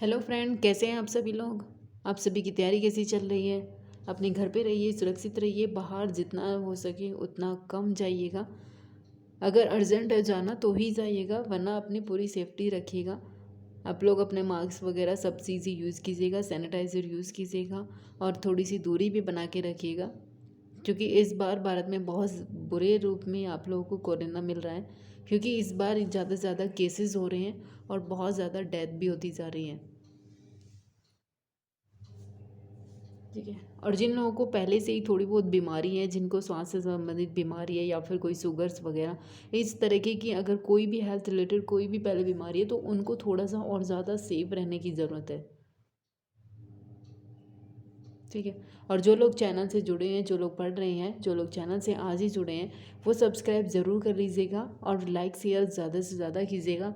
Hello friend, कैसे हैं आप सभी लोग। आप सभी की तैयारी कैसी चल रही है। अपने घर पे रहिए, सुरक्षित रहिए, बाहर जितना हो सके उतना कम जाइएगा। अगर अर्जेंट है जाना तो ही जाइएगा, वरना अपनी पूरी सेफ्टी रखिएगा। आप लोग अपने मास्क वगैरह सब चीज़ें यूज़ कीजिएगा, सैनिटाइज़र यूज़ कीजिएगा और थोड़ी सी दूरी भी बना के रखिएगा, क्योंकि इस बार भारत में बहुत बुरे रूप में आप लोगों को कोरोना मिल रहा है। क्योंकि इस बार ज़्यादा से ज़्यादा केसेस हो रहे हैं और बहुत ज़्यादा डेथ भी होती जा रही है। ठीक है। और जिन लोगों को पहले से ही थोड़ी बहुत बीमारी है, जिनको सांस से संबंधित बीमारी है या फिर कोई शुगर्स वगैरह इस तरीके की अगर कोई भी हेल्थ रिलेटेड कोई भी पहले बीमारी है, तो उनको थोड़ा सा और ज़्यादा सेफ रहने की ज़रूरत है। ठीक है। और जो लोग चैनल से जुड़े हैं, जो लोग पढ़ रहे हैं, जो लोग चैनल से आज ही जुड़े हैं, वो सब्सक्राइब ज़रूर कर लीजिएगा और लाइक शेयर ज़्यादा से ज़्यादा कीजिएगा।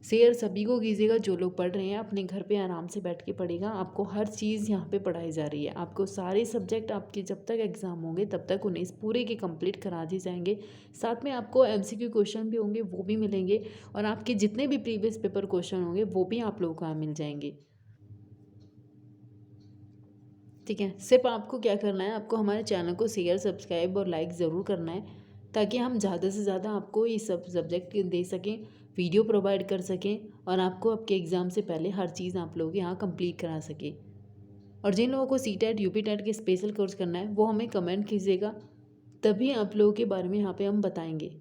शेयर सभी को कीजिएगा जो लोग पढ़ रहे हैं, अपने घर पे आराम से बैठ के पढ़ेगा। आपको हर चीज़ यहाँ पे पढ़ाई जा रही है। आपको सारे सब्जेक्ट आपके जब तक एग्ज़ाम होंगे तब तक उन्हें इस पूरे के कंप्लीट करा दिए जाएंगे। साथ में आपको MCQ क्वेश्चन भी होंगे, वो भी मिलेंगे। और आपके जितने भी प्रीवियस पेपर क्वेश्चन होंगे वो भी आप लोगों को यहाँ मिल जाएंगे। ठीक है। सिर्फ आपको क्या करना है, आपको हमारे चैनल को शेयर सब्सक्राइब और लाइक ज़रूर करना है, ताकि हम ज़्यादा से ज़्यादा आपको ये सब सब्जेक्ट दे सकें, वीडियो प्रोवाइड कर सकें और आपको आपके एग्ज़ाम से पहले हर चीज़ आप लोगों के यहाँ कंप्लीट करा सके। और जिन लोगों को CTET UPTET के स्पेशल कोर्स करना है वो हमें कमेंट कीजिएगा, तभी आप लोगों के बारे में यहाँ पे हम बताएंगे।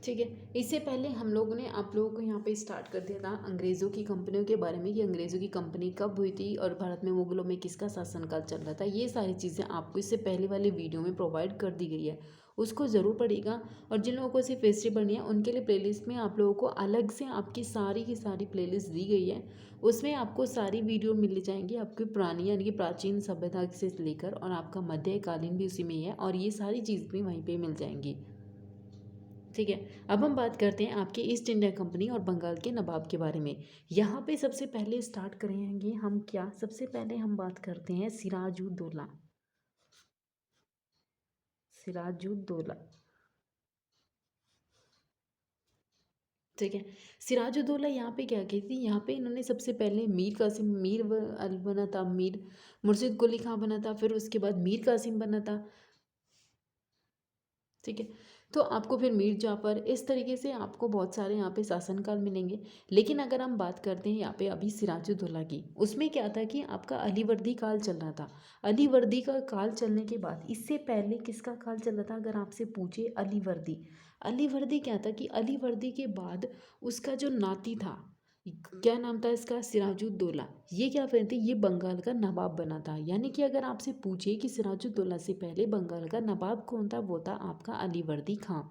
ठीक है। इससे पहले हम लोगों ने आप लोगों को यहाँ पे स्टार्ट कर दिया था अंग्रेज़ों की कंपनियों के बारे में, कि अंग्रेज़ों की कंपनी कब हुई थी और भारत में मुगलों में किसका शासनकाल चल रहा था। ये सारी चीज़ें आपको इससे पहले वाले वीडियो में प्रोवाइड कर दी गई है, उसको ज़रूर पढ़िएगा। और जिन लोगों को सिर्फ हिस्ट्री पढ़नी है उनके लिए प्लेलिस्ट में आप लोगों को अलग से आपकी सारी की सारी प्लेलिस्ट दी गई है। उसमें आपको सारी वीडियो मिल जाएंगी, आपकी पुरानी यानी कि प्राचीन सभ्यता से लेकर और आपका मध्यकालीन भी उसी में ही है, और ये सारी चीज़ भी वहीं पर मिल जाएंगी। ठीक है। अब हम बात करते हैं आपकी ईस्ट इंडिया कंपनी और बंगाल के नवाब के बारे में। यहाँ पे सबसे पहले स्टार्ट करेंगे हम क्या, सबसे पहले हम बात करते हैं सिराजुद्दौला। सिराजुद्दौला। ठीक है। सिराजुद्दौला यहाँ पे क्या की थी, यहाँ पे इन्होंने सबसे पहले मीर कासिम, अल बना था, मीर मुर्शिद कुली खां बना था, फिर उसके बाद मीर कासिम बना था। ठीक है। तो आपको फिर मीर जाफ़र, इस तरीके से आपको बहुत सारे यहाँ पे शासनकाल मिलेंगे। लेकिन अगर हम बात करते हैं यहाँ पे अभी सिराजुद्दौला की, उसमें क्या था कि आपका अलीवर्दी काल चल रहा था। अलीवर्दी का काल चलने के बाद इससे पहले किसका काल चल रहा था, अगर आपसे पूछे अलीवर्दी। अलीवर्दी क्या था कि अलीवर्दी के बाद उसका जो नाती था, क्या नाम था इसका, सिराजुद्दौला। ये क्या थे, ये बंगाल का नवाब बना था। यानी कि अगर आपसे पूछे कि सिराजुद्दौला से पहले बंगाल का नवाब कौन था, वो था आपका अलीवर्दी खां।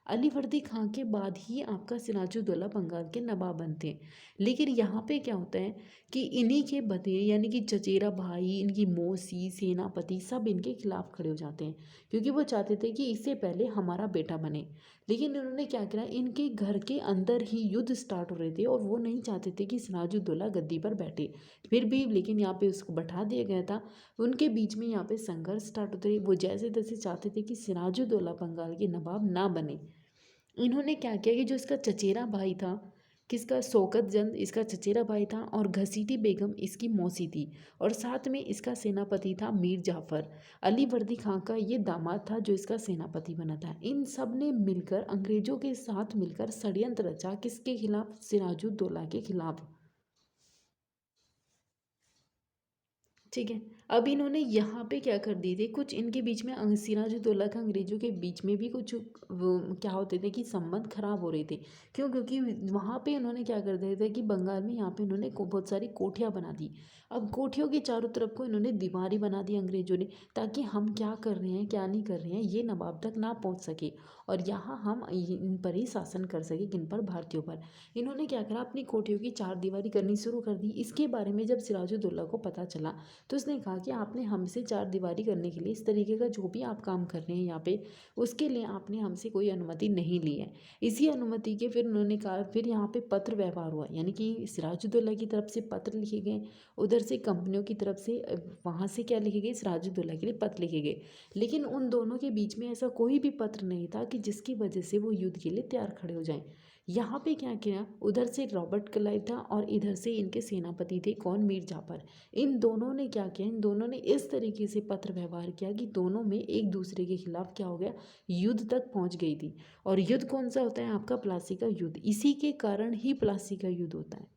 अलीवर्दी खां के बाद ही आपका सिराजुद्दौला बंगाल के नवाब बनते हैं। लेकिन यहाँ पे क्या होता है कि इन्हीं के बदे यानी कि चचेरा भाई, इनकी मौसी, सेनापति सब इनके खिलाफ खड़े हो जाते हैं, क्योंकि वो चाहते थे कि इससे पहले हमारा बेटा बने। लेकिन इन्होंने क्या करा, इनके घर के अंदर ही युद्ध स्टार्ट हो रहे थे और वो नहीं चाहते थे कि सिराजुद्दौला गद्दी पर बैठे। फिर भी लेकिन यहाँ पे उसको बैठा दिया गया था। उनके बीच में यहाँ पे संघर्ष स्टार्ट होते रहे। वो जैसे तैसे चाहते थे कि सिराजुद्दौला बंगाल के नवाब ना बने। इन्होंने क्या किया कि जो इसका चचेरा भाई था, किसका, शौकत जंग इसका चचेरा भाई था, और घसीटी बेगम इसकी मौसी थी, और साथ में इसका सेनापति था मीर जाफ़र। अली वर्दी खां का ये दामाद था जो इसका सेनापति बना था। इन सब ने मिलकर अंग्रेजों के साथ मिलकर षड्यंत्र रचा, किसके खिलाफ, सिराजुद्दौला के खिलाफ। ठीक है। अब इन्होंने यहाँ पे क्या कर दिए थे, कुछ इनके बीच में सिराजुद्दौला का अंग्रेजों के बीच में भी कुछ क्या होते थे कि संबंध खराब हो रहे थे। क्यों, क्योंकि वहाँ पे उन्होंने क्या कर दिया था कि बंगाल में यहाँ पे इन्होंने बहुत सारी कोठियाँ बना दी। अब कोठियों के चारों तरफ को इन्होंने दीवारें बना दी अंग्रेजों ने, ताकि हम क्या कर रहे हैं क्या नहीं कर रहे हैं ये नवाब तक ना पहुँच सके, और यहाँ हम इन पर ही शासन कर सके, किन पर, भारतीयों पर। इन्होंने क्या करा, अपनी कोठियों की चार दीवारी करनी शुरू कर दी। इसके बारे में जब सिराजुद्दौला को पता चला, तो उसने कहा कि आपने हमसे चार दीवारी करने के लिए इस तरीके का जो भी आप काम कर रहे हैं यहाँ पे, उसके लिए आपने हमसे कोई अनुमति नहीं ली है। इसी अनुमति के फिर उन्होंने कहा, फिर यहाँ पे पत्र व्यवहार हुआ, यानी कि सिराजुद्दौला की तरफ से पत्र लिखे गए, उधर से कंपनियों की तरफ से वहाँ से क्या लिखे गए, सिराजुद्दौला के लिए पत्र लिखे गए। लेकिन उन दोनों के बीच में ऐसा कोई भी पत्र नहीं था कि जिसकी वजह से वो युद्ध के लिए तैयार खड़े हो जाएं। यहाँ पे क्या किया, उधर से रॉबर्ट क्लाइव था और इधर से इनके सेनापति थे कौन, मीर जाफर। इन दोनों ने क्या किया, इन दोनों ने इस तरीके से पत्र व्यवहार किया कि दोनों में एक दूसरे के खिलाफ क्या हो गया, युद्ध तक पहुंच गई थी। और युद्ध कौन सा होता है, आपका प्लासी का युद्ध। इसी के कारण ही प्लासी का युद्ध होता है।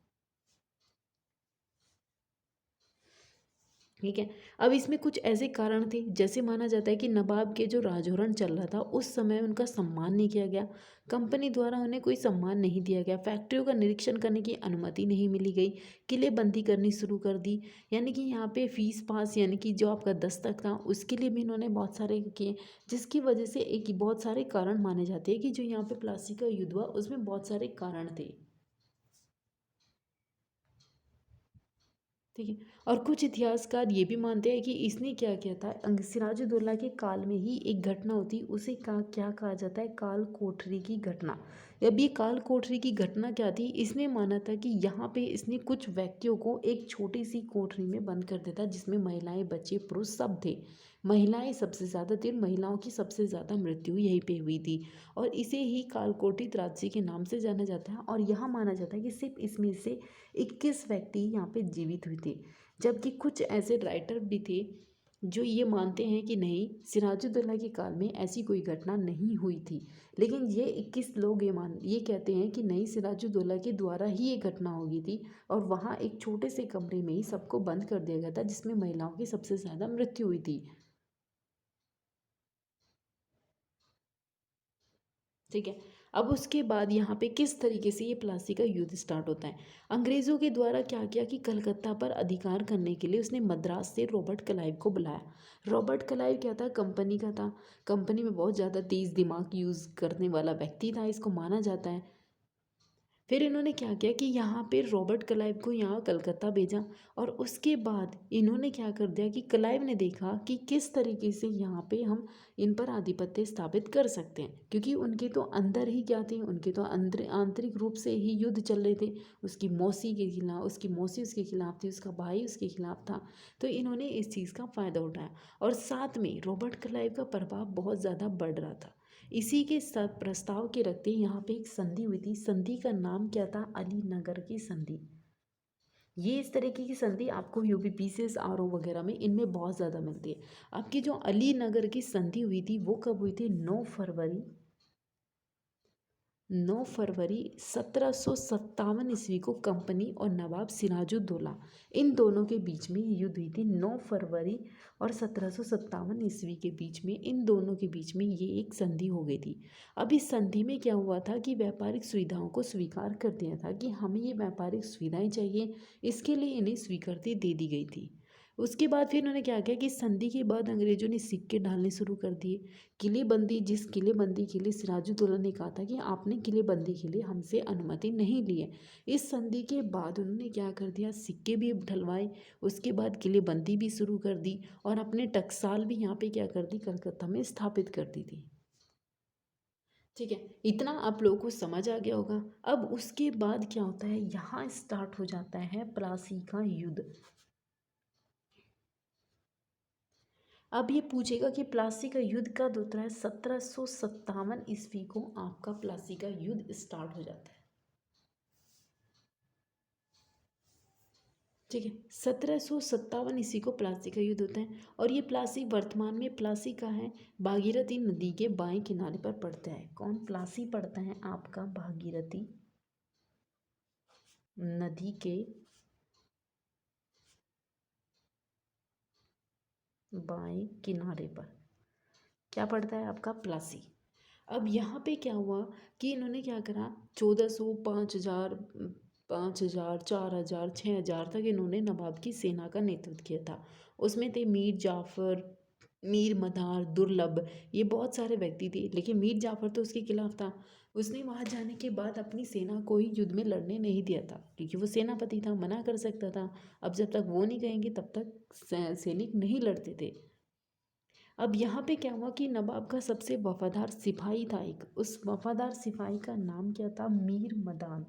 ठीक है। अब इसमें कुछ ऐसे कारण थे, जैसे माना जाता है कि नवाब के जो राजौरण चल रहा था उस समय उनका सम्मान नहीं किया गया, कंपनी द्वारा उन्हें कोई सम्मान नहीं दिया गया, फैक्ट्रियों का निरीक्षण करने की अनुमति नहीं मिली गई, किलेबंदी करनी शुरू कर दी, यानी कि यहाँ पे फीस पास यानी कि जो आपका दस्तक था उसके लिए भी इन्होंने बहुत सारे किए, जिसकी वजह से एक बहुत सारे कारण माने जाते हैं कि जो यहाँ पे प्लासी का युद्ध हुआ उसमें बहुत सारे कारण थे। ठीक है। और कुछ इतिहासकार ये भी मानते हैं कि इसने क्या किया था, सिराजुद्दौला के काल में ही एक घटना होती, उसे क्या कहा जाता है, काल कोठरी की घटना। अब ये काल कोठरी की घटना क्या थी, इसने माना था कि यहाँ पे इसने कुछ व्यक्तियों को एक छोटी सी कोठरी में बंद कर दिया था, जिसमें महिलाएं बच्चे पुरुष सब थे। महिलाएं सबसे ज़्यादा थी, महिलाओं की सबसे ज़्यादा मृत्यु यहीं पे हुई थी, और इसे ही कालकोठी त्रासदी के नाम से जाना जाता है। और यहाँ माना जाता है कि सिर्फ इसमें से 21 व्यक्ति यहाँ पे जीवित हुए थे, जबकि कुछ ऐसे राइटर भी थे जो ये मानते हैं कि नहीं, सिराजुद्दौला के काल में ऐसी कोई घटना नहीं हुई थी। लेकिन ये 21 लोग ये कहते हैं कि नहीं, सिराजुद्दौला के द्वारा ही ये घटना होगी थी, और वहाँ एक छोटे से कमरे में ही सबको बंद कर दिया गया था, जिसमें महिलाओं की सबसे ज़्यादा मृत्यु हुई थी। ठीक है। अब उसके बाद यहाँ पे किस तरीके से ये प्लासी का युद्ध स्टार्ट होता है। अंग्रेज़ों के द्वारा क्या किया कि कलकत्ता पर अधिकार करने के लिए उसने मद्रास से रॉबर्ट क्लाइव को बुलाया। रॉबर्ट क्लाइव क्या था, कंपनी का था, कंपनी में बहुत ज़्यादा तेज़ दिमाग यूज़ करने वाला व्यक्ति था, इसको माना जाता है। फिर इन्होंने क्या किया कि यहाँ पे रॉबर्ट क्लाइव को यहाँ कलकत्ता भेजा, और उसके बाद इन्होंने क्या कर दिया कि क्लाइव ने देखा कि किस तरीके से यहाँ पे हम इन पर आधिपत्य स्थापित कर सकते हैं, क्योंकि उनके तो अंदर ही क्या थे, उनके तो अंदर आंतरिक रूप से ही युद्ध चल रहे थे। उसकी मौसी के खिलाफ, उसकी मौसी उसके खिलाफ थी, उसका भाई उसके खिलाफ था। तो इन्होंने इस चीज़ का फ़ायदा उठाया, और साथ में रॉबर्ट क्लाइव का प्रभाव बहुत ज़्यादा बढ़ रहा था। इसी के साथ प्रस्ताव के रखते यहाँ पे एक संधि हुई थी, संधि का नाम क्या था, अलीनगर की संधि। ये इस तरीके की संधि आपको यूपीपीसीएस आरओ वगैरह में इनमें बहुत ज़्यादा मिलती है। आपकी जो अलीनगर की संधि हुई थी वो कब हुई थी, 9 फरवरी 1757 ईस्वी को कंपनी और नवाब सिराजुद्दौला, इन दोनों के बीच में ये युद्ध हुई थी। 9 फरवरी और 1757 ईस्वी के बीच में इन दोनों के बीच में ये एक संधि हो गई थी। अब इस संधि में क्या हुआ था कि व्यापारिक सुविधाओं को स्वीकार कर दिया था कि हमें ये व्यापारिक सुविधाएं चाहिए, इसके लिए इन्हें स्वीकृति दे दी गई थी। उसके बाद फिर उन्होंने क्या किया कि संधि के बाद अंग्रेजों ने सिक्के डालने शुरू कर दिए। किलेबंदी, जिस किलेबंदी के लिए सिराजुद्दौला ने कहा था कि आपने किलेबंदी के लिए हमसे अनुमति नहीं ली है, इस संधि के बाद उन्होंने क्या कर दिया, सिक्के भी ढलवाए, उसके बाद किलेबंदी भी शुरू कर दी, और अपने टकसाल भी यहाँ पे क्या कर दी, कलकत्ता में स्थापित कर दी थी। ठीक है, इतना आप लोगों को समझ आ गया होगा। अब उसके बाद क्या होता है, यहाँ स्टार्ट हो जाता है प्लासी का युद्ध। अब ये पूछेगा कि प्लासी का युद्ध कब होता है, 1757 ईस्वी को आपका प्लासी का युद्ध स्टार्ट हो जाता है। ठीक है, 1757 ईस्वी को प्लासी का युद्ध होता है, और ये प्लासी वर्तमान में प्लासी का है, भागीरथी नदी के बाएं किनारे पर पड़ता है। कौन प्लासी पड़ता है आपका, भागीरथी नदी के बाएं किनारे पर क्या पड़ता है आपका, प्लासी। अब यहाँ पे क्या हुआ कि इन्होंने क्या करा, 1400, 5000, 5000, 4000, 6000 तक इन्होंने नवाब की सेना का नेतृत्व किया था। उसमें थे मीर जाफ़र, मीर मदार, दुर्लभ, ये बहुत सारे व्यक्ति थे, लेकिन मीर जाफ़र तो उसके खिलाफ था। उसने वहाँ जाने के बाद अपनी सेना को ही युद्ध में लड़ने नहीं दिया था, क्योंकि वो सेनापति था, मना कर सकता था। अब जब तक वो नहीं कहेंगे तब तक सैनिक नहीं लड़ते थे। अब यहाँ पे क्या हुआ कि नवाब का सबसे वफादार सिपाही था एक, उस वफादार सिपाही का नाम क्या था, मीर मदान।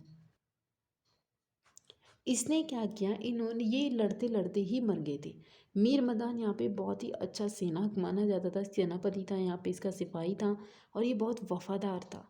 इसने क्या किया, इन्होंने ये लड़ते लड़ते ही मर गए थे। मीर मदान यहाँ पे बहुत ही अच्छा सेना माना जाता था, सेनापति था, यहाँ पे इसका सिपाही था और ये बहुत वफादार था।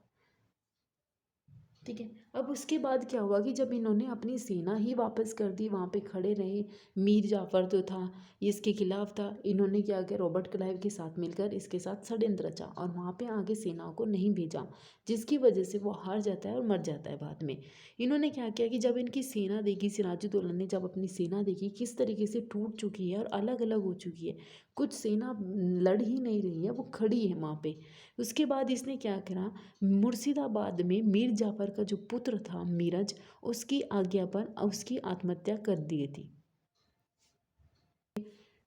ठीक है। अब उसके बाद क्या हुआ कि जब इन्होंने अपनी सेना ही वापस कर दी, वहाँ पे खड़े रहे, मीर जाफ़र जो था ये इसके खिलाफ था, इन्होंने क्या किया, रॉबर्ट क्लाइव के साथ मिलकर इसके साथ षड्यंत्र रचा और वहाँ पे आगे सेनाओं को नहीं भेजा, जिसकी वजह से वो हार जाता है और मर जाता है बाद में। इन्होंने क्या किया कि जब इनकी सेना देखी, सिराजुद्दौला ने जब अपनी सेना देखी किस तरीके से टूट चुकी है और अलग अलग हो चुकी है, कुछ सेना लड़ ही नहीं रही है, वो खड़ी है वहाँ पे। उसके बाद इसने क्या करा, मुर्शिदाबाद में मीर जाफ़र का जो पुत्र था मीरज, उसकी आज्ञा पर उसकी आत्महत्या कर दी थी।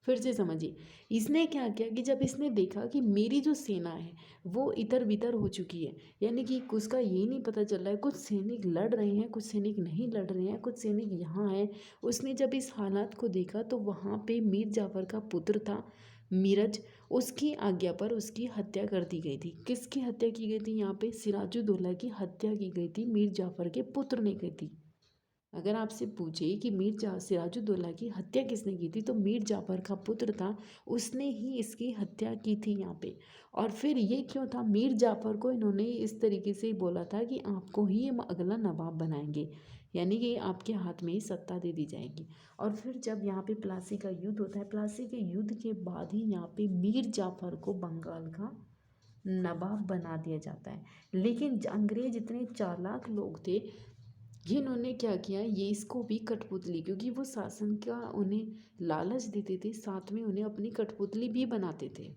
फिर से समझिए, इसने क्या किया कि जब इसने देखा कि मेरी जो सेना है वो इधर बितर हो चुकी है, यानी कि उसका ये नहीं पता चल रहा है, कुछ सैनिक लड़ रहे हैं, कुछ सैनिक नहीं लड़ रहे हैं, कुछ सैनिक यहाँ हैं। उसने जब इस हालात को देखा तो वहाँ पे मीर जाफ़र का पुत्र था मीरज, उसकी आज्ञा पर उसकी हत्या कर दी गई थी। किसकी हत्या की गई थी, यहाँ पे सिराजुद्दौला की हत्या की गई थी, मीर जाफ़र के पुत्र ने की थी। अगर आपसे पूछे कि सिराजुद्दौला की हत्या किसने की थी, तो मीर जाफ़र का पुत्र था, उसने ही इसकी हत्या की थी यहाँ पे। और फिर ये क्यों था, मीर जाफ़र को इन्होंने इस तरीके से बोला था कि आपको ही हम अगला नवाब बनाएंगे, यानी कि आपके हाथ में ही सत्ता दे दी जाएगी। और फिर जब यहाँ पे प्लासी का युद्ध होता है, प्लासी के युद्ध के बाद ही यहाँ पे मीर जाफ़र को बंगाल का नवाब बना दिया जाता है। लेकिन अंग्रेज इतने चालाक लोग थे, जिन्होंने क्या किया, ये इसको भी कठपुतली, क्योंकि वो शासन का उन्हें लालच देते थे, साथ में उन्हें अपनी कठपुतली भी बनाते थे।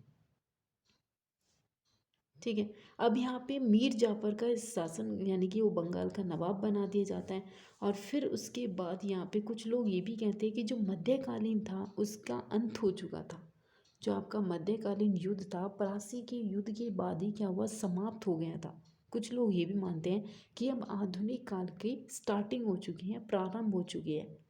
ठीक है। अब यहाँ पे मीर जाफ़र का शासन, यानी कि वो बंगाल का नवाब बना दिया जाता है। और फिर उसके बाद यहाँ पे कुछ लोग ये भी कहते हैं कि जो मध्यकालीन था उसका अंत हो चुका था। जो आपका मध्यकालीन युद्ध था, प्लासी के युद्ध के बाद ही क्या हुआ, समाप्त हो गया था। कुछ लोग ये भी मानते हैं कि अब आधुनिक काल की स्टार्टिंग हो चुकी है, प्रारंभ हो चुकी है।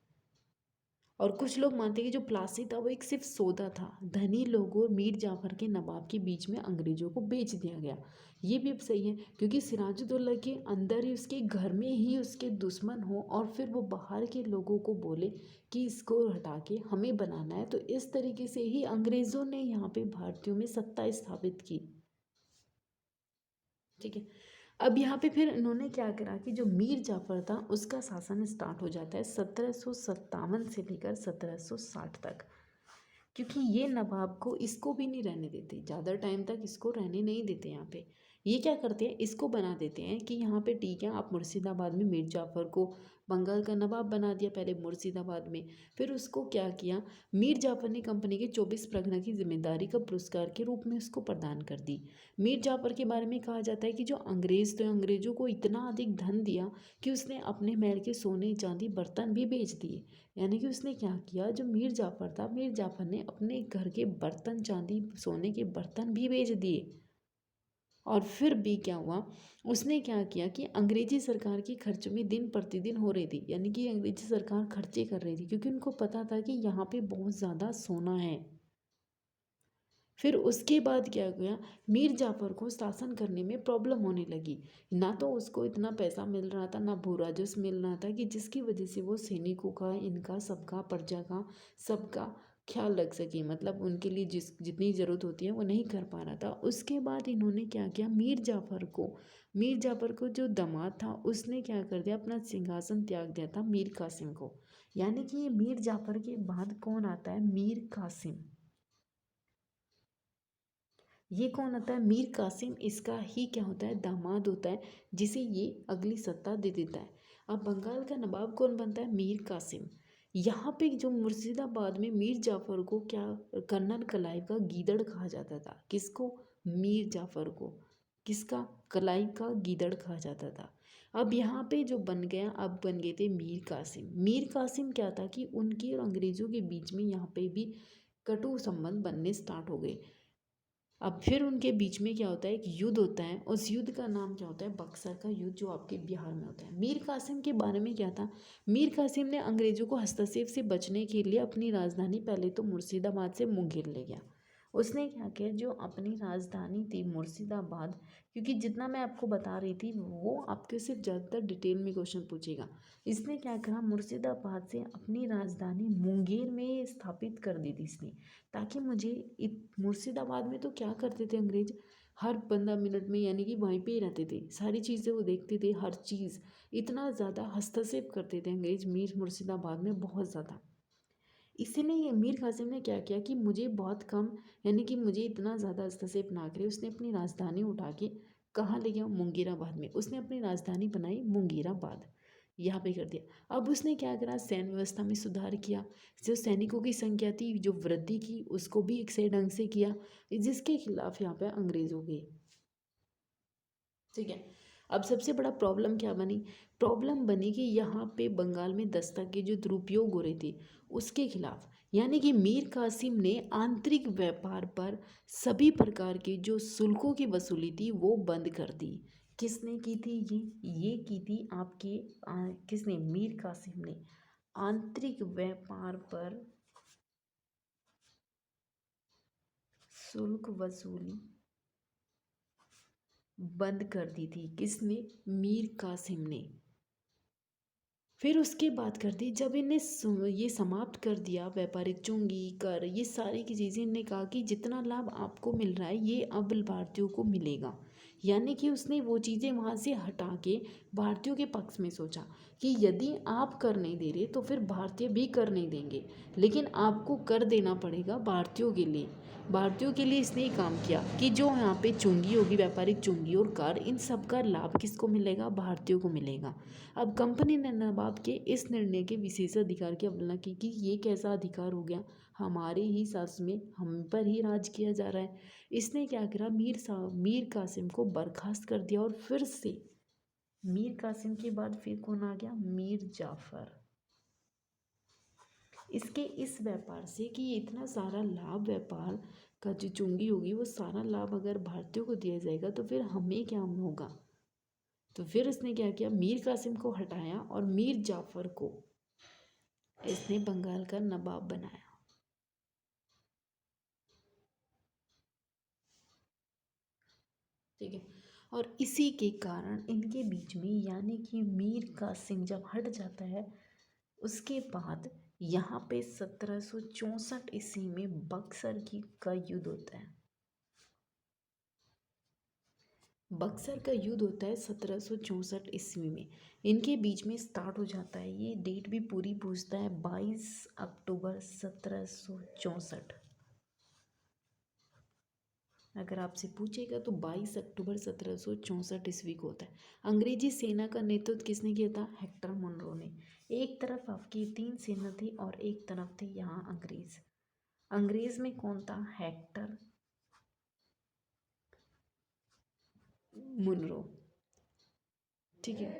और कुछ लोग मानते हैं कि जो प्लासी था वो एक सिर्फ सौदा था, धनी लोगों और मीर जाफर के नवाब के बीच में अंग्रेजों को बेच दिया गया। ये भी अब सही है, क्योंकि सिराजुद्दौला के अंदर ही, उसके घर में ही उसके दुश्मन हो और फिर वो बाहर के लोगों को बोले कि इसको हटा के हमें बनाना है, तो इस तरीके से ही अंग्रेज़ों ने यहाँ पे भारतीयों में सत्ता स्थापित की। ठीक है। अब यहाँ पे फिर इन्होंने क्या करा कि जो मीर जाफ़र था उसका शासन स्टार्ट हो जाता है 1757 से लेकर 1760 तक। क्योंकि ये नवाब को इसको भी नहीं रहने देते, ज़्यादा टाइम तक इसको रहने नहीं देते यहाँ पे। ये क्या करते हैं, इसको बना देते हैं कि यहाँ पे ठीक है, आप मुर्शिदाबाद में मीर जाफ़र को बंगाल का नवाब बना दिया पहले मुर्शिदाबाद में। फिर उसको क्या किया, मीर जाफ़र ने कंपनी के 24 परगना की जिम्मेदारी का पुरस्कार के रूप में उसको प्रदान कर दी। मीर जाफ़र के बारे में कहा जाता है कि जो अंग्रेज़ थे, अंग्रेज़ों को इतना अधिक धन दिया कि उसने अपने महल के सोने चांदी बर्तन भी बेच दिए। यानी कि उसने क्या किया, जो मीर जाफ़र था, मीर जाफ़र ने अपने घर के बर्तन, चांदी, सोने के बर्तन भी बेच दिए। और फिर भी क्या हुआ, उसने क्या किया कि अंग्रेजी सरकार की खर्च में दिन प्रतिदिन हो रही थी, यानी कि अंग्रेजी सरकार खर्चे कर रही थी, क्योंकि उनको पता था कि यहाँ पे बहुत ज़्यादा सोना है। फिर उसके बाद क्या गया, मीर जाफ़र को शासन करने में प्रॉब्लम होने लगी। ना तो उसको इतना पैसा मिल रहा था, ना भू राजस्व मिल रहा था, कि जिसकी वजह से वो सैनिकों का, इनका सबका, प्रजा का, सबका ख्याल रख सके, मतलब उनके लिए जितनी ज़रूरत होती है वो नहीं कर पा रहा था। उसके बाद इन्होंने क्या किया, मीर जाफ़र को जो दामाद था उसने क्या कर दिया, अपना सिंहासन त्याग दिया था मीर कासिम को। यानी कि ये मीर जाफ़र के बाद कौन आता है, मीर कासिम। ये कौन होता है, मीर कासिम, इसका ही क्या होता है, दामाद होता है, जिसे ये अगली सत्ता दे देता है। अब बंगाल का नवाब कौन बनता है, मीर कासिम। यहाँ पे जो मुर्शिदाबाद में मीर जाफ़र को क्या, कर्नल क्लाइव का गीदड़ कहा जाता था, किसको, मीर जाफ़र को, किसका, क्लाइव का गीदड़ कहा जाता था। अब यहाँ पे जो बन गया, अब बन गए थे मीर कासिम। मीर कासिम क्या था कि उनके और अंग्रेज़ों के बीच में यहाँ पे भी कटु संबंध बनने स्टार्ट हो गए। अब फिर उनके बीच में क्या होता है, एक युद्ध होता है। उस युद्ध का नाम क्या होता है, बक्सर का युद्ध, जो आपके बिहार में होता है। मीर कासिम के बारे में क्या था, मीर कासिम ने अंग्रेजों को हस्तक्षेप से बचने के लिए अपनी राजधानी पहले तो मुर्शिदाबाद से मुंगेर ले गया। उसने क्या किया, जो अपनी राजधानी थी मुर्शिदाबाद, क्योंकि जितना मैं आपको बता रही थी वो आपके से ज़्यादातर डिटेल में क्वेश्चन पूछेगा। इसने क्या करा, मुर्शिदाबाद से अपनी राजधानी मुंगेर में स्थापित कर दी थी इसने, ताकि मुझे मुर्शिदाबाद में तो क्या करते थे अंग्रेज, हर 15 मिनट में यानी कि वहीं पे ही रहते थे, सारी चीज़ें वो देखते थे, हर चीज़ इतना ज़्यादा हस्तक्षेप करते थे अंग्रेज मीर मुर्शिदाबाद में, बहुत ज़्यादा। इसीलिए मीर कासिम ने क्या किया कि मुझे बहुत कम, यानी कि मुझे इतना ज़्यादा हस्तक्षेप ना करे, उसने अपनी राजधानी उठा के कहाँ ले गया, मुंगेराबाद में। उसने अपनी राजधानी बनाई मुंगेराबाद, यहाँ पे कर दिया। अब उसने क्या करा, सैन्य व्यवस्था में सुधार किया, जो सैनिकों की संख्या थी जो वृद्धि की उसको भी एक सही ढंग से किया, जिसके खिलाफ यहाँ पे अंग्रेज हो गए। ठीक है। अब सबसे बड़ा प्रॉब्लम क्या बनी, प्रॉब्लम बनी कि यहाँ पे बंगाल में दस्तक के जो दुरुपयोग हो रहे थे उसके खिलाफ, यानी कि मीर कासिम ने आंतरिक व्यापार पर सभी प्रकार के जो शुल्कों की वसूली थी वो बंद कर दी। किसने की थी, ये की थी आपके किसने, मीर कासिम ने आंतरिक व्यापार पर शुल्क वसूली बंद कर दी थी। किसने, मीर कासिम ने। फिर उसके बाद कर दी, जब इन्हें ये समाप्त कर दिया, व्यापारिक चुंगी कर ये सारी की चीज़ें, इन्हें कहा कि जितना लाभ आपको मिल रहा है ये अब भारतीयों को मिलेगा। यानी कि उसने वो चीज़ें वहाँ से हटा के भारतीयों के पक्ष में सोचा कि यदि आप कर नहीं दे रहे तो फिर भारतीय भी कर नहीं देंगे, लेकिन आपको कर देना पड़ेगा भारतीयों के लिए। भारतीयों के लिए इसने काम किया कि जो यहाँ पे चुंगी होगी, व्यापारिक चुंगी और कर, इन सब का लाभ किसको मिलेगा, भारतीयों को मिलेगा। अब कंपनी ने नवाब के इस निर्णय के विशेषाधिकार की अवहेलना की कि ये कैसा अधिकार हो गया, हमारे ही शासन में हम पर ही राज किया जा रहा है। इसने क्या करा, मीर कासिम को बर्खास्त कर दिया, और फिर से मीर कासिम के बाद फिर कौन आ गया, मीर जाफर। इसके इस व्यापार से कि ये इतना सारा लाभ, व्यापार का जो चुंगी होगी वो सारा लाभ अगर भारतीयों को दिया जाएगा तो फिर हमें क्या होगा। तो फिर उसने क्या किया, मीर कासिम को हटाया और मीर जाफर को इसने बंगाल का नवाब बनाया। ठीक है। और इसी के कारण इनके बीच में, यानी कि मीर कासिम जब हट जाता है उसके बाद यहाँ पे 1764 ईस्वी में बक्सर की का युद्ध होता है। बक्सर का युद्ध होता है 1764 ईस्वी में, इनके बीच में स्टार्ट हो जाता है। ये डेट भी पूरी पूछता है, 22 अक्टूबर 1764। अगर आपसे पूछेगा तो 22 अक्टूबर 1764 ईस्वी को होता है। अंग्रेजी सेना का नेतृत्व किसने किया था, हेक्टर मुनरो ने। एक तरफ आपकी 3 सेना थी और एक तरफ थे यहाँ अंग्रेज। अंग्रेज में कौन था, हेक्टर मुनरो। ठीक है।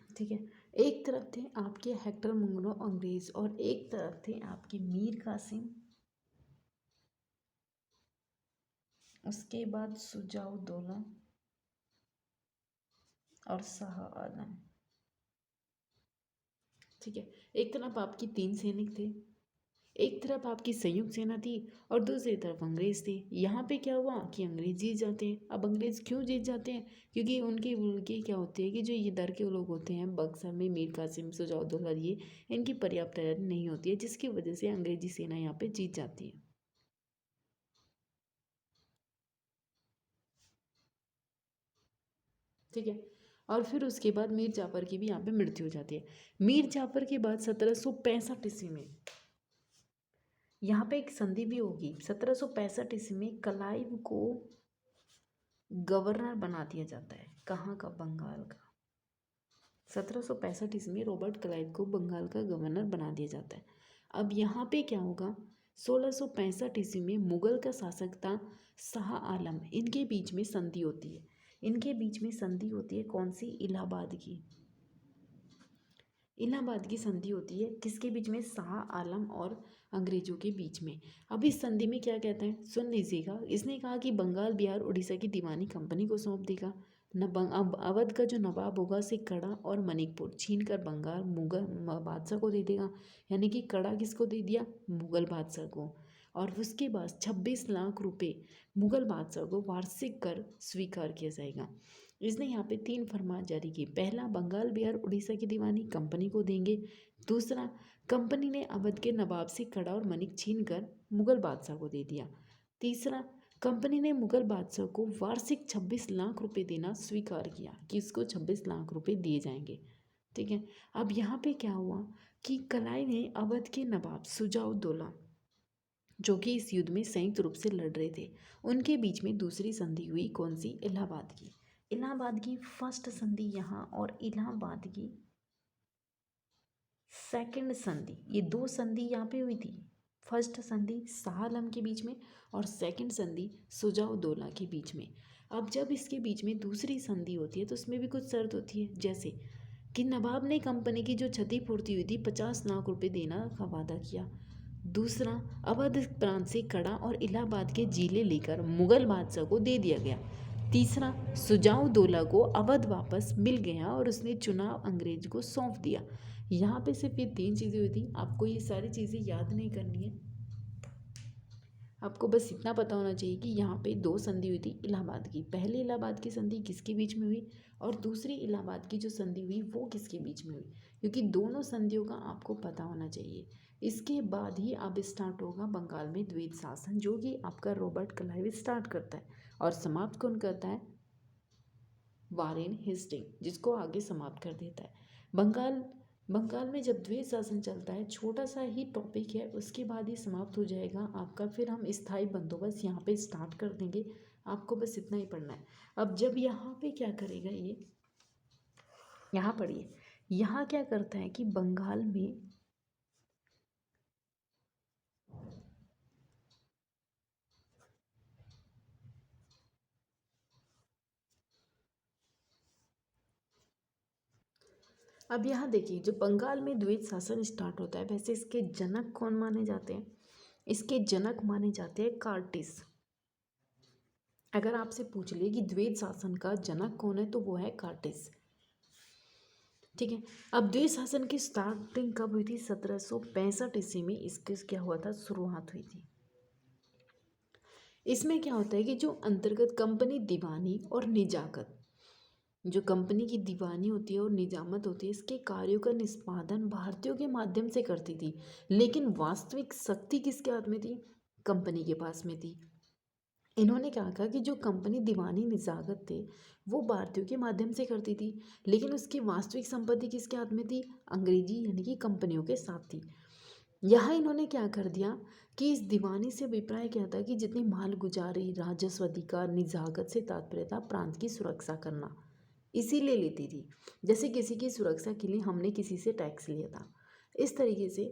ठीक है। एक तरफ थे आपके हेक्टर मुनरो अंग्रेज, और एक तरफ थे आपके मीर कासिम, उसके बाद सुजाउद्दौला और शाह आलम। ठीक है। एक तरफ आपकी 3 सैनिक थे, एक तरफ आपकी संयुक्त सेना थी और दूसरी तरफ अंग्रेज थे। यहाँ पे क्या हुआ कि अंग्रेज जीत जाते हैं। अब अंग्रेज क्यों जीत जाते हैं, क्योंकि उनके क्या होते हैं कि जो ये दर के लोग होते हैं बक्सर में, मीर कासिम, सुजाउद्दौला, ये इनकी पर्याप्त तैयारी नहीं होती है, जिसकी वजह से अंग्रेजी सेना यहाँ पे जीत जाती है। ठीक है। और फिर उसके बाद मीर जाफर की भी यहाँ पे मृत्यु हो जाती है। मीर जाफर के बाद 1765 ईस्वी में यहाँ पे एक संधि भी होगी। 1765 ईस्वी में क्लाइव को गवर्नर बना दिया जाता है, कहाँ का, बंगाल का। 1765 ईस्वी में रॉबर्ट क्लाइव को बंगाल का गवर्नर बना दिया जाता है। अब यहाँ पे क्या होगा, 1665 ईस्वी में मुगल का शासक था शाह आलम, इनके बीच में संधि होती है। इनके बीच में संधि होती है कौन सी, इलाहाबाद की। इलाहाबाद की संधि होती है किसके बीच में? शाह आलम और अंग्रेजों के बीच में। अब इस संधि में क्या कहते हैं सुन लीजिएगा। इसने कहा कि बंगाल बिहार उड़ीसा की दीवानी कंपनी को सौंप देगा। अब अवध का जो नवाब होगा उसे कड़ा और मणिकपुर छीन कर बंगाल मुगल बादशाह को दे देगा। यानी कि कड़ा किसको दे दिया? मुगल बादशाह को। और उसके बाद 26 लाख रुपए मुगल बादशाह को वार्षिक कर स्वीकार किया जाएगा। इसने यहाँ पे 3 फरमान जारी किए। पहला, बंगाल बिहार उड़ीसा की दीवानी कंपनी को देंगे। दूसरा, कंपनी ने अवध के नवाब से कड़ा और मणिक छीन कर मुगल बादशाह को दे दिया। तीसरा, कंपनी ने मुगल बादशाह को वार्षिक 26 लाख रुपए देना स्वीकार किया कि इसको 26 लाख रुपए दिए जाएंगे। ठीक है। अब यहाँ पे क्या हुआ कि कलाई ने अवध के नवाब सुजाउद्दौला जो कि इस युद्ध में संयुक्त रूप से लड़ रहे थे उनके बीच में दूसरी संधि हुई। कौन सी? इलाहाबाद की। इलाहाबाद की फर्स्ट संधि यहाँ और इलाहाबाद की सेकंड संधि, ये 2 संधि यहाँ पे हुई थी। फर्स्ट संधि शाह आलम के बीच में और सेकंड संधि सुजाउद्दौला के बीच में। अब जब इसके बीच में दूसरी संधि होती है तो उसमें भी कुछ शर्त होती है, जैसे कि नवाब ने कंपनी की जो क्षतिपूर्ति हुई थी 50 लाख रुपए देना का वादा किया। दूसरा, अवध प्रांत से कड़ा और इलाहाबाद के जिले लेकर मुगल बादशाह को दे दिया गया। तीसरा, सुजाउद्दौला को अवध वापस मिल गया और उसने चुनाव अंग्रेज को सौंप दिया। यहाँ पे सिर्फ ये 3 चीज़ें हुई थी। आपको ये सारी चीज़ें याद नहीं करनी है, आपको बस इतना पता होना चाहिए कि यहाँ पे 2 संधि हुई थी इलाहाबाद की। पहले इलाहाबाद की संधि किसके बीच में हुई और दूसरी इलाहाबाद की जो संधि हुई वो किसके बीच में हुई, क्योंकि दोनों संधियों का आपको पता होना चाहिए। इसके बाद ही अब स्टार्ट होगा बंगाल में द्वैत शासन, जो कि आपका रॉबर्ट क्लाइव स्टार्ट करता है और समाप्त कौन करता है? वारेन हेस्टिंग, जिसको आगे समाप्त कर देता है। बंगाल में जब द्वैत शासन चलता है, छोटा सा ही टॉपिक है, उसके बाद ही समाप्त हो जाएगा आपका। फिर हम स्थायी बंदोबस्त यहाँ पे स्टार्ट कर देंगे। आपको बस इतना ही पढ़ना है। अब जब यहाँ पे क्या करेगा ये, यहाँ पढ़िए, यहाँ क्या करता है कि बंगाल में अब यहाँ देखिए, जब बंगाल में द्वैत शासन स्टार्ट होता है, वैसे इसके जनक कौन माने जाते हैं? इसके जनक माने जाते हैं कार्टिस। अगर आपसे पूछ ले कि द्वैत शासन का जनक कौन है तो वो है कार्टिस। ठीक है। अब द्वैत शासन की स्टार्टिंग कब हुई थी? 1765 ईस्वी में इसकी क्या हुआ था? शुरुआत हुई थी। इसमें क्या होता है कि जो अंतर्गत कंपनी दीवानी और निजाकत, जो कंपनी की दीवानी होती है और निजामत होती है, इसके कार्यों का निष्पादन भारतीयों के माध्यम से करती थी, लेकिन वास्तविक शक्ति किसके हाथ में थी? कंपनी के पास में थी। इन्होंने क्या कहा कि जो कंपनी दीवानी निजाकत थे वो भारतीयों के माध्यम से करती थी, लेकिन उसकी वास्तविक संपत्ति किसके हाथ में थी? अंग्रेजी यानी कि कंपनियों के साथ थी। यहाँ इन्होंने क्या कर दिया कि इस दीवानी से अभिप्राय क्या था कि जितनी मालगुजारी, राजस्व अधिकार, निजाकत से तात्पर्य था प्रांत की सुरक्षा करना, इसीलिए लेती थी। जैसे किसी की सुरक्षा के लिए हमने किसी से टैक्स लिया था, इस तरीके से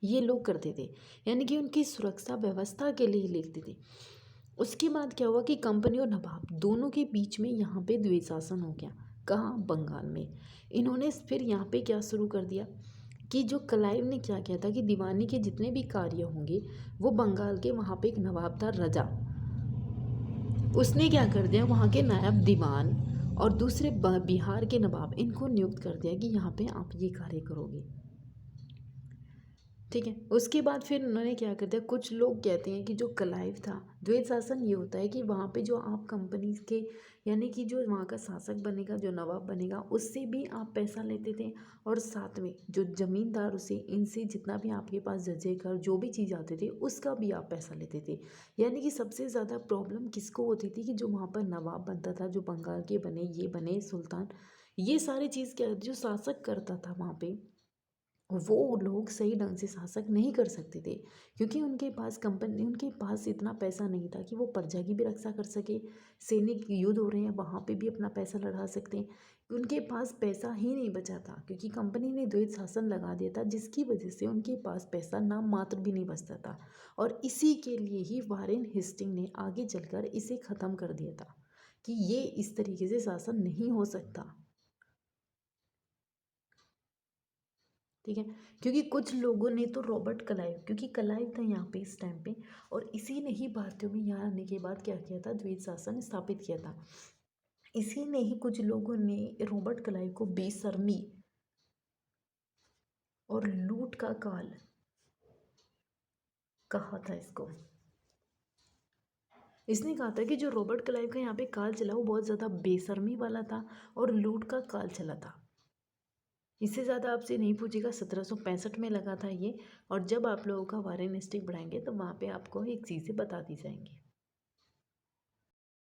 ये लोग करते थे, यानी कि उनकी सुरक्षा व्यवस्था के लिए लेते थे। उसके बाद क्या हुआ कि कंपनी और नवाब दोनों के बीच में यहाँ पे द्वैत शासन हो गया। कहाँ? बंगाल में। इन्होंने फिर यहाँ पे क्या शुरू कर दिया कि जो क्लाइव ने क्या किया था कि दीवानी के जितने भी कार्य होंगे वो बंगाल के, वहाँ पे एक नवाब था रजा, उसने क्या कर दिया वहाँ के नायब दीवान और दूसरे बिहार के नवाब, इनको नियुक्त कर दिया कि यहाँ पे आप ये कार्य करोगे। ठीक है। उसके बाद फिर उन्होंने क्या कर दिया, कुछ लोग कहते हैं कि जो क्लाइव था, द्वैत शासन ये होता है कि वहाँ पे जो आप कंपनी के, यानी कि जो वहाँ का शासक बनेगा, जो नवाब बनेगा, उससे भी आप पैसा लेते थे और साथ में जो जमींदार उसे, इनसे जितना भी आपके पास जजे कर जो भी चीज़ आते थे उसका भी आप पैसा लेते थे। यानी कि सबसे ज़्यादा प्रॉब्लम किसको होती थी कि जो वहाँ पर नवाब बनता था, जो बंगाल के बने, ये बने सुल्तान, ये सारी चीज़ क्या, जो शासक करता था वहाँ पे, वो लोग सही ढंग से शासक नहीं कर सकते थे, क्योंकि उनके पास इतना पैसा नहीं था कि वो प्रजा की भी रक्षा कर सके। सैनिक युद्ध हो रहे हैं वहाँ पे भी अपना पैसा लड़ा सकते हैं, उनके पास पैसा ही नहीं बचा था, क्योंकि कंपनी ने द्वैत शासन लगा दिया था, जिसकी वजह से उनके पास पैसा नाम मात्र भी नहीं बचता था। और इसी के लिए ही वारेन हेस्टिंग ने आगे चलकर इसे ख़त्म कर दिया था कि ये इस तरीके से शासन नहीं हो सकता। ठीक है। क्योंकि कुछ लोगों ने तो रॉबर्ट क्लाइव, क्योंकि क्लाइव था यहाँ पे इस टाइम पे, और इसी ने ही भारतीयों में यहाँ आने के बाद क्या किया था, द्वैत शासन स्थापित किया था। इसी ने ही कुछ लोगों ने रॉबर्ट क्लाइव को बेशर्मी और लूट का काल कहा था इसको। इसने कहा था कि जो रॉबर्ट क्लाइव का यहाँ पे काल चला वो बहुत ज़्यादा बेशर्मी वाला था और लूट का काल चला था। इससे ज़्यादा आपसे नहीं पूछेगा। 1765 में लगा था ये, और जब आप लोगों का वारेन स्टिक बढ़ाएंगे तो वहाँ पे आपको एक चीज़ें बता दी जाएंगी।